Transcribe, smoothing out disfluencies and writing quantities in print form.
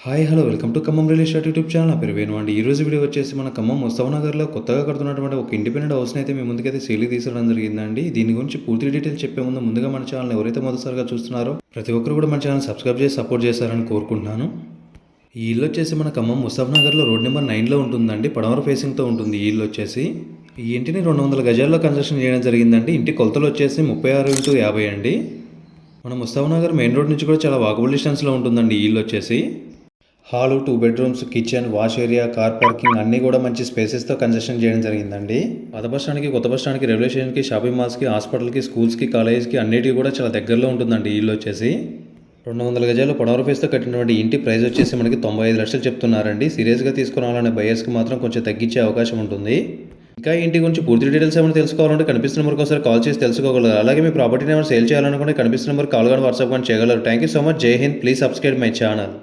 Hi hello welcome to Khammam real estate YouTube channel. నా పేరు వేణు అండి. ఈ రోజు వీడియో వచ్చేసి మన ఖమ్మం ముస్తఫా నగర్లో కొత్తగా కడుతున్నటువంటి ఒక ఇండిపెండెంట్ హౌస్ని అయితే మీ ముందుకైతే సేల్కి తీసుకురావడం జరిగిందండి. దీని గురించి పూర్తి డీటెయిల్స్ చెప్పే ముందుగా మన ఛానల్ ఎవరైతే మొదటిసారిగా చూస్తున్నారో ప్రతి ఒక్కరు కూడా మన ఛానల్ సబ్స్క్రైబ్ చేసి సపోర్ట్ చేస్తారని కోరుకుంటున్నాను. ఈ ఇల్లు వచ్చేసి మన ఖమ్మం ముస్తఫా నగర్లో రోడ్ నెంబర్ 9లో ఉంటుందండి. పడమర ఫేసింగ్తో ఉంటుంది ఈ ఇల్లు వచ్చేసి. ఈ ఇంటిని 200 గజాల్లో కన్స్ట్రక్షన్ చేయడం జరిగిందండి. ఇంటి కొలతలు వచ్చేసి 36x50 అండి. మన ముస్తఫా నగర్ మెయిన్ రోడ్ నుంచి కూడా చాలా వాకబుల్ డిస్టెన్స్లో ఉంటుందండి ఈ ఇల్లు వచ్చేసి. Hall, 2 bedrooms, kitchen, wash area, car parking అన్నీ కూడా మంచి స్పేసెస్తో కన్స్ట్రక్షన్ చేయడం జరిగిందండి. పాత బస్ స్టాండ్కి, కొత్త బస్ స్టాండ్కి, రైల్వే స్టేషన్కి, షాపింగ్ మాల్స్కి, హాస్పిటల్కి, స్కూల్స్కి, కాలేజ్కి అన్నిటికీ కూడా చాలా దగ్గరలో ఉంటుందండి ఈ ఇల్లు వచ్చేసి. 200 గజాలు పడమర ఫేస్తో కట్టినటువంటి ఇంటి ప్రైస్ వచ్చేసి మనకి 95 లక్షలు చెప్తున్నారండి. సీరియస్గా తీసుకురావాలనే బయర్స్కి మాత్రం కొంచెం తగ్గించే అవకాశం ఉంటుంది. ఇంకా ఇంటి గురించి పూర్తి డీటెయిల్స్ ఏమైనా తెలుసుకోవాలంటే కనిపిస్తున్న నెంబర్కి ఒకసారి కాల్ చేసి తెలుసుకోగలరు. అలాగే మీ ప్రాపర్టీని ఏమైనా సేల్ చేయాలనుకుంటే కనిపిస్తున్న నెంబర్ కాల్ కానీ వాట్సాప్ కానీ చేయగలరు. Thank you so much. జై హింద్. Please subscribe my channel.